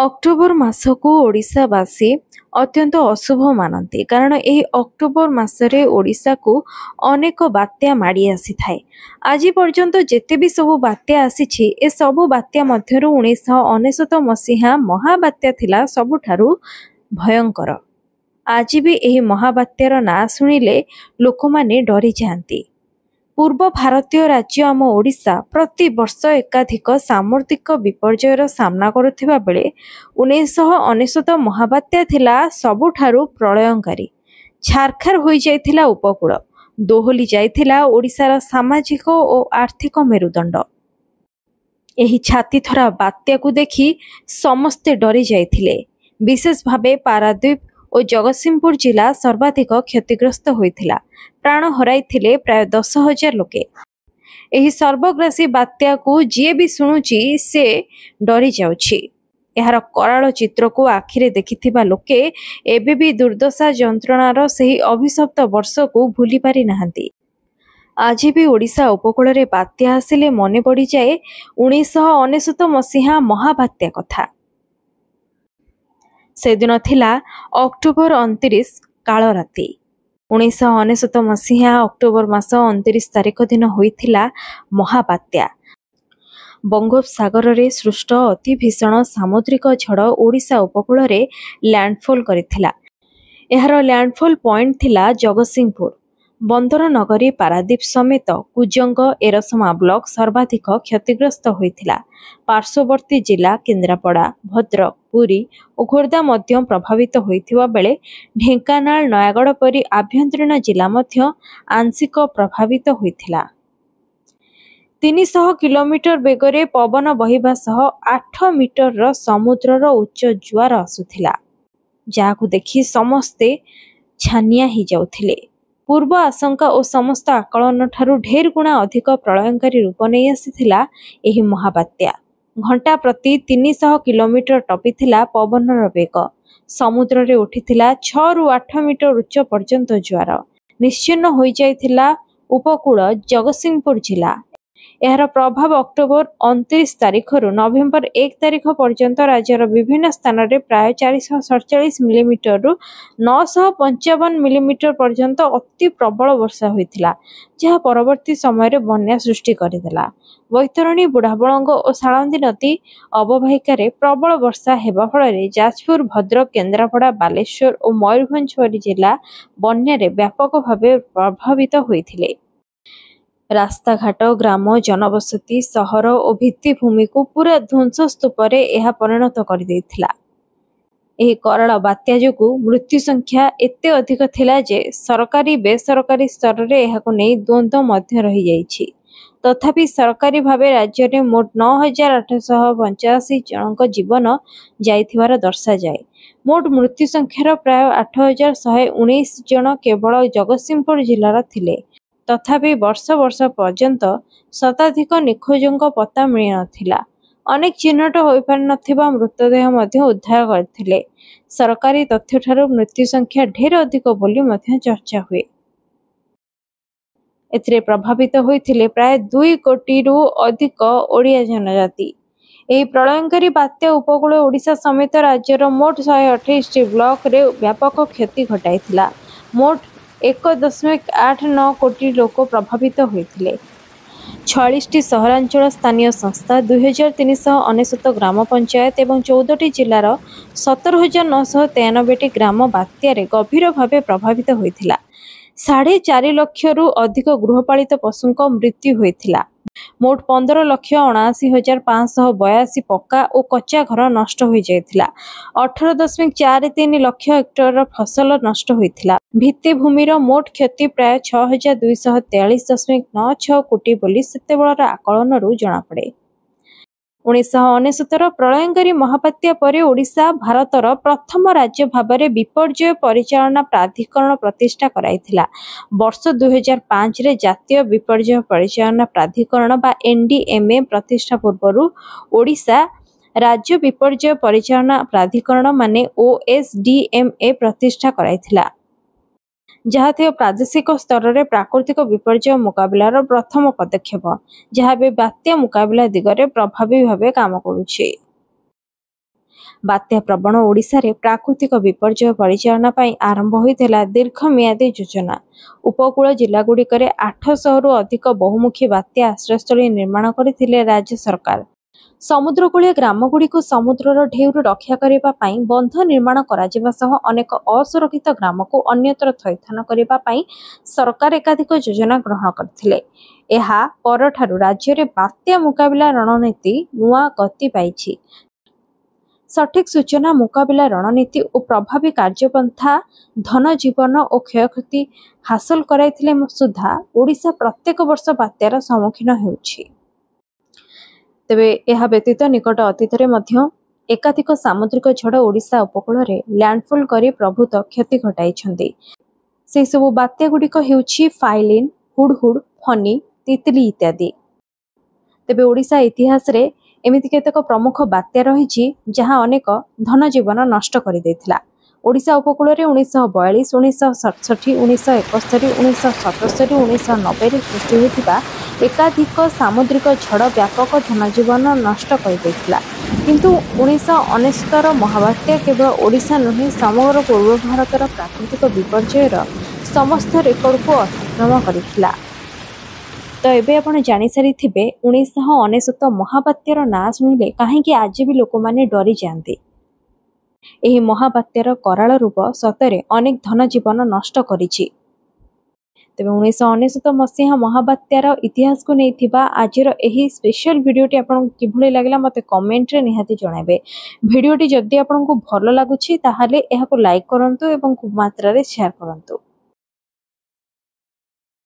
October ମାସକୁ ଓଡ଼ିଶାବାସୀ ଅତ୍ୟନ୍ତ ଅଶୁଭ ମାନନ୍ତି କାରଣ ଏହି ଅକ୍ଟୋବର ମାସରେ ଓଡ଼ିଶାକୁ ଅନେକ ବାତ୍ୟା ମାଡ଼ି ଆସିଥାଏ। ଆଜି ପର୍ଯ୍ୟନ୍ତ ଯେତେ ବି ସବୁ ବାତ୍ୟା ଆସିଛି ଏସବୁ ବାତ୍ୟା ମଧ୍ୟରୁ 1999 ମସିହା ମହାବାତ୍ୟା ଥିଲା ସବୁଠାରୁ ଭୟଙ୍କର। ଆଜି ବି ଏହି ମହାବାତ୍ୟାର ନାଁ ଶୁଣିଲେ ଲୋକମାନେ ଡରିଯାଆନ୍ତି। ପୂର୍ବ ଭାରତୀୟ ରାଜ୍ୟ ଆମ ଓଡ଼ିଶା ପ୍ରତିବର୍ଷ ଏକାଧିକ ସାମୁଦ୍ରିକ ବିପର୍ଯ୍ୟୟର ସାମ୍ନା କରୁଥିବା ବେଳେ 1999 ମହାବାତ୍ୟା ଥିଲା ସବୁଠାରୁ ପ୍ରଳୟଙ୍କରୀ। ଛାରଖାର ହୋଇଯାଇଥିଲା ଉପକୂଳ, ଦୋହଲି ଯାଇଥିଲା ଓଡ଼ିଶାର ସାମାଜିକ ଓ ଆର୍ଥିକ ମେରୁଦଣ୍ଡ। ଏହି ଛାତିଥରା ବାତ୍ୟାକୁ ଦେଖି ସମସ୍ତେ ଡରି ଯାଇଥିଲେ। ବିଶେଷ ଭାବେ ପାରାଦୀପ ଓ ଜଗତସିଂହପୁର ଜିଲ୍ଲା ସର୍ବାଧିକ କ୍ଷତିଗ୍ରସ୍ତ ହୋଇଥିଲା। ପ୍ରାଣ ହରାଇଥିଲେ ପ୍ରାୟ 10,000 ଲୋକେ। ଏହି ସର୍ବଗ୍ରାସୀ ବାତ୍ୟାକୁ ଯିଏ ବି ଶୁଣୁଛି ସେ ଡରି ଯାଉଛି। ଏହାର କରାଳ ଚିତ୍ରକୁ ଆଖିରେ ଦେଖିଥିବା ଲୋକେ ଏବେ ବି ଦୁର୍ଦ୍ଦଶା ଯନ୍ତ୍ରଣାର ସେହି ଅଭିଶପ୍ତ ବର୍ଷକୁ ଭୁଲି ପାରି ନାହାନ୍ତି। ଆଜି ବି ଓଡ଼ିଶା ଉପକୂଳରେ ବାତ୍ୟା ଆସିଲେ ମନେ ପଡ଼ିଯାଏ 1999 ମସିହା ମହାବାତ୍ୟା କଥା। ସେଦିନ ଥିଲା ଅକ୍ଟୋବର 29 କାଳରାତି। 1999 ମସିହା ଅକ୍ଟୋବର ମାସ 29 ତାରିଖ ଦିନ ହୋଇଥିଲା ମହାବାତ୍ୟା। ବଙ୍ଗୋପସାଗରରେ ସୃଷ୍ଟ ଅତି ଭୀଷଣ ସାମୁଦ୍ରିକ ଝଡ଼ ଓଡ଼ିଶା ଉପକୂଳରେ ଲ୍ୟାଣ୍ଡଫଲ୍ କରିଥିଲା। ଏହାର ଲ୍ୟାଣ୍ଡଫଲ୍ ପଏଣ୍ଟ ଥିଲା ଜଗତସିଂହପୁର। ବନ୍ଦର ନଗରୀ ପାରାଦୀପ ସମେତ କୁଜଙ୍ଗ, ଏରସମା ବ୍ଲକ ସର୍ବାଧିକ କ୍ଷତିଗ୍ରସ୍ତ ହୋଇଥିଲା। ପାର୍ଶ୍ୱବର୍ତ୍ତୀ ଜିଲ୍ଲା କେନ୍ଦ୍ରାପଡ଼ା, ଭଦ୍ରକ, ପୁରୀ ଓ ଖୋର୍ଦ୍ଧା ମଧ୍ୟ ପ୍ରଭାବିତ ହୋଇଥିବା ବେଳେ ଢେଙ୍କାନାଳ, ନୟାଗଡ଼ ପରି ଆଭ୍ୟନ୍ତରୀଣ ଜିଲ୍ଲା ମଧ୍ୟ ଆଂଶିକ ପ୍ରଭାବିତ ହୋଇଥିଲା। 300 କିଲୋମିଟର ବେଗରେ ପବନ ବହିବା ସହ 8 ମିଟରର ସମୁଦ୍ରର ଉଚ୍ଚ ଜୁଆର ଆସୁଥିଲା, ଯାହାକୁ ଦେଖି ସମସ୍ତେ ଛାନିଆ ହୋଇଯାଉଥିଲେ। ପୂର୍ବ ଆଶଙ୍କା ଓ ସମସ୍ତ ଆକଳନଠାରୁ ଢେର ଗୁଣା ଅଧିକ ପ୍ରଳୟଙ୍କରୀ ରୂପ ନେଇ ଆସିଥିଲା ଏହି ମହାବାତ୍ୟା। ଘଣ୍ଟା ପ୍ରତି 300 କିଲୋମିଟର ଟପିଥିଲା ପବନର ବେଗ। ସମୁଦ୍ରରେ ଉଠିଥିଲା 6ରୁ 8 ମିଟର ଉଚ୍ଚ ପର୍ଯ୍ୟନ୍ତ ଜୁଆର। ନିଶ୍ଚିହ୍ନ ହୋଇଯାଇଥିଲା ଉପକୂଳ ଜଗତସିଂହପୁର ଜିଲ୍ଲା। ଏହାର ପ୍ରଭାବ ଅକ୍ଟୋବର 29 ତାରିଖରୁ ନଭେମ୍ବର 1 ତାରିଖ ପର୍ଯ୍ୟନ୍ତ ରାଜ୍ୟର ବିଭିନ୍ନ ସ୍ଥାନରେ ପ୍ରାୟ 447 ମିଲିମିଟରରୁ 955 ମିଲିମିଟର ପର୍ଯ୍ୟନ୍ତ ଅତି ପ୍ରବଳ ବର୍ଷା ହୋଇଥିଲା, ଯାହା ପରବର୍ତ୍ତୀ ସମୟରେ ବନ୍ୟା ସୃଷ୍ଟି କରିଦେଲା। ବୈତରଣୀ, ବୁଢ଼ାବଳଙ୍ଗ ଓ ଶାଳନ୍ଦୀ ନଦୀ ଅବବାହିକାରେ ପ୍ରବଳ ବର୍ଷା ହେବା ଫଳରେ ଯାଜପୁର, ଭଦ୍ରକ, କେନ୍ଦ୍ରାପଡ଼ା, ବାଲେଶ୍ୱର ଓ ମୟୂରଭଞ୍ଜ ପରି ଜିଲ୍ଲା ବନ୍ୟାରେ ବ୍ୟାପକ ଭାବେ ପ୍ରଭାବିତ ହୋଇଥିଲେ। ରାସ୍ତାଘାଟ, ଗ୍ରାମ, ଜନବସତି, ସହର ଓ ଭିତ୍ତିଭୂମିକୁ ପୁରା ଧ୍ୱଂସସ୍ତୂପରେ ଏହା ପରିଣତ କରିଦେଇଥିଲା। ଏହି କରାଳ ବାତ୍ୟା ଯୋଗୁଁ ମୃତ୍ୟୁ ସଂଖ୍ୟା ଏତେ ଅଧିକ ଥିଲା ଯେ ସରକାରୀ ବେସରକାରୀ ସ୍ତରରେ ଏହାକୁ ନେଇ ଦ୍ୱନ୍ଦ୍ୱ ମଧ୍ୟ ରହିଯାଇଛି। ତଥାପି ସରକାରୀ ଭାବେ ରାଜ୍ୟରେ ମୋଟ 9,885 ଜଣଙ୍କ ଜୀବନ ଯାଇଥିବାର ଦର୍ଶାଯାଏ। ମୋଟ ମୃତ୍ୟୁ ସଂଖ୍ୟାର ପ୍ରାୟ 8,119 ଜଣ କେବଳ ଜଗତସିଂହପୁର ଜିଲ୍ଲାର ଥିଲେ। ତଥାପି ବର୍ଷ ପର୍ଯ୍ୟନ୍ତ ଶତାଧିକ ନିଖୋଜଙ୍କ ପତ୍ତା ମିଳିନଥିଲା। ଅନେକ ଚିହ୍ନଟ ହୋଇପାରିନଥିବା ମୃତଦେହ ମଧ୍ୟ ଉଦ୍ଧାର କରିଥିଲେ। ସରକାରୀ ତଥ୍ୟଠାରୁ ମୃତ୍ୟୁ ସଂଖ୍ୟା ଢେର ଅଧିକ ବୋଲି ମଧ୍ୟ ଚର୍ଚ୍ଚା ହୁଏ। ଏଥିରେ ପ୍ରଭାବିତ ହୋଇଥିଲେ ପ୍ରାୟ 2 କୋଟିରୁ ଅଧିକ ଓଡ଼ିଆ ଜନଜାତି। ଏହି ପ୍ରଳୟଙ୍କରୀ ବାତ୍ୟା ଉପକୂଳ ଓଡ଼ିଶା ସମେତ ରାଜ୍ୟର ମୋଟ 128ଟି ବ୍ଲକରେ ବ୍ୟାପକ କ୍ଷତି ଘଟାଇଥିଲା। ମୋଟ 1.89 କୋଟି ଲୋକ ପ୍ରଭାବିତ ହୋଇଥିଲେ। 46ଟି ସହରାଞ୍ଚଳ ସ୍ଥାନୀୟ ସଂସ୍ଥା, 2,399 ଗ୍ରାମ ପଞ୍ଚାୟତ ଏବଂ 14ଟି ଜିଲ୍ଲାର 17,993ଟି ଗ୍ରାମ ବାତ୍ୟାରେ ଗଭୀର ଭାବେ ପ୍ରଭାବିତ ହୋଇଥିଲା। 4.5 ଲକ୍ଷରୁ ଅଧିକ ଗୃହପାଳିତ ପଶୁଙ୍କ ମୃତ୍ୟୁ ହୋଇଥିଲା। ମୋଟ 15,79,582 ପକ୍କା ଓ କଚ୍ଚା ଘର ନଷ୍ଟ ହୋଇଯାଇଥିଲା। 18.43 ଲକ୍ଷ ହେକ୍ଟରର ଫସଲ ନଷ୍ଟ ହୋଇଥିଲା। ଭିତ୍ତିଭୂମିର ମୋଟ କ୍ଷତି ପ୍ରାୟ 6,243.96 କୋଟି ବୋଲି ସେତେବେଳର ଆକଳନରୁ ଜଣାପଡ଼େ। 1999ର ପ୍ରଳୟଙ୍କରୀ ମହାବାତ୍ୟା ପରେ ଓଡ଼ିଶା ଭାରତର ପ୍ରଥମ ରାଜ୍ୟ ଭାବରେ ବିପର୍ଯ୍ୟୟ ପରିଚାଳନା ପ୍ରାଧିକରଣ ପ୍ରତିଷ୍ଠା କରାଇଥିଲା। ବର୍ଷ 2005ରେ ଜାତୀୟ ବିପର୍ଯ୍ୟୟ ପରିଚାଳନା ପ୍ରାଧିକରଣ ବା NDMA ପ୍ରତିଷ୍ଠା ପୂର୍ବରୁ ଓଡ଼ିଶା ରାଜ୍ୟ ବିପର୍ଯ୍ୟୟ ପରିଚାଳନା ପ୍ରାଧିକରଣ ମାନେ OSDMA ପ୍ରତିଷ୍ଠା କରାଇଥିଲା, ଯାହା ଥିବ ପ୍ରାଦେଶିକ ସ୍ତରରେ ପ୍ରାକୃତିକ ବିପର୍ଯ୍ୟୟ ମୁକାବିଲାର ପ୍ରଥମ ପଦକ୍ଷେପ, ଯାହା ଏବେ ବାତ୍ୟା ମୁକାବିଲା ଦିଗରେ ପ୍ରଭାବୀ ଭାବେ କାମ କରୁଛି। ବାତ୍ୟା ପ୍ରବଣ ଓଡ଼ିଶାରେ ପ୍ରାକୃତିକ ବିପର୍ଯ୍ୟୟ ପରିଚାଳନା ପାଇଁ ଆରମ୍ଭ ହୋଇଥିଲା ଦୀର୍ଘମିଆଦୀ ଯୋଜନା। ଉପକୂଳ ଜିଲ୍ଲାଗୁଡ଼ିକରେ 800ରୁ ଅଧିକ ବହୁମୁଖୀ ବାତ୍ୟା ଆଶ୍ରୟସ୍ଥଳୀ ନିର୍ମାଣ କରିଥିଲେ ରାଜ୍ୟ ସରକାର। ସମୁଦ୍ରକୂଳିଆ ଗ୍ରାମଗୁଡ଼ିକୁ ସମୁଦ୍ରର ଢେଉରୁ ରକ୍ଷା କରିବା ପାଇଁ ବନ୍ଧ ନିର୍ମାଣ କରାଯିବା ସହ ଅନେକ ଅସୁରକ୍ଷିତ ଗ୍ରାମକୁ ଅନ୍ୟତ୍ର ଥଇଥାନ କରିବା ପାଇଁ ସରକାର ଏକାଧିକ ଯୋଜନା ଗ୍ରହଣ କରିଥିଲେ। ଏହା ପରଠାରୁ ରାଜ୍ୟରେ ବାତ୍ୟା ମୁକାବିଲା ରଣନୀତି ନୂଆ ଗତି ପାଇଛି। ସଠିକ୍ ସୂଚନା, ମୁକାବିଲା ରଣନୀତି ଓ ପ୍ରଭାବୀ କାର୍ଯ୍ୟପନ୍ଥା ଧନଜୀବନ ଓ କ୍ଷୟକ୍ଷତି ହାସଲ କରାଇଥିଲେ ସୁଦ୍ଧା ଓଡ଼ିଶା ପ୍ରତ୍ୟେକ ବର୍ଷ ବାତ୍ୟାର ସମ୍ମୁଖୀନ ହେଉଛି। ତେବେ ଏହା ବ୍ୟତୀତ ନିକଟ ଅତୀତରେ ମଧ୍ୟ ଏକାଧିକ ସାମୁଦ୍ରିକ ଝଡ଼ ଓଡ଼ିଶା ଉପକୂଳରେ ଲ୍ୟାଣ୍ଡଫଲ୍ କରି ପ୍ରଭୂତ କ୍ଷତି ଘଟାଇଛନ୍ତି। ସେହିସବୁ ବାତ୍ୟାଗୁଡ଼ିକ ହେଉଛି ଫାଇଲିନ୍, ହୁଡ଼ହୁଡ଼, ଫନି, ତିତଲି ଇତ୍ୟାଦି। ତେବେ ଓଡ଼ିଶା ଇତିହାସରେ ଏମିତି କେତେକ ପ୍ରମୁଖ ବାତ୍ୟା ରହିଛି ଯାହା ଅନେକ ଧନଜୀବନ ନଷ୍ଟ କରିଦେଇଥିଲା। ଓଡ଼ିଶା ଉପକୂଳରେ 1942, 1967, 1971, 1977, 1990ରେ ସୃଷ୍ଟି ହୋଇଥିବା ଏକାଧିକ ସାମୁଦ୍ରିକ ଝଡ଼ ବ୍ୟାପକ ଧନଜୀବନ ନଷ୍ଟ କରିଦେଇଥିଲା। କିନ୍ତୁ 1999ର ମହାବାତ୍ୟା କେବଳ ଓଡ଼ିଶା ନୁହେଁ, ସମଗ୍ର ପୂର୍ବ ଭାରତର ପ୍ରାକୃତିକ ବିପର୍ଯ୍ୟୟର ସମସ୍ତ ରେକର୍ଡକୁ ଅତିକ୍ରମ କରିଥିଲା। ତ ଏବେ ଆପଣ ଜାଣିସାରିଥିବେ 1999 ମହାବାତ୍ୟାର ନାଁ ଶୁଣିଲେ କାହିଁକି ଆଜି ବି ଲୋକମାନେ ଡରିଯାଆନ୍ତି। ଏହି ମହାବାତ୍ୟାର କରାଳ ରୂପ ସତରେ ଅନେକ ଧନଜୀବନ ନଷ୍ଟ କରିଛି। ତେବେ 1999 ମସିହା ମହାବାତ୍ୟାର ଇତିହାସକୁ ନେଇଥିବା ଆଜିର ଏହି ସ୍ପେଶାଲ ଭିଡ଼ିଓଟି ଆପଣଙ୍କୁ କିଭଳି ଲାଗିଲା ମୋତେ କମେଣ୍ଟରେ ନିହାତି ଜଣାଇବେ। ଭିଡ଼ିଓଟି ଯଦି ଆପଣଙ୍କୁ ଭଲ ଲାଗୁଛି ତାହେଲେ ଏହାକୁ ଲାଇକ୍ କରନ୍ତୁ ଏବଂ ଖୁବ୍ ମାତ୍ରାରେ ସେୟାର କରନ୍ତୁ।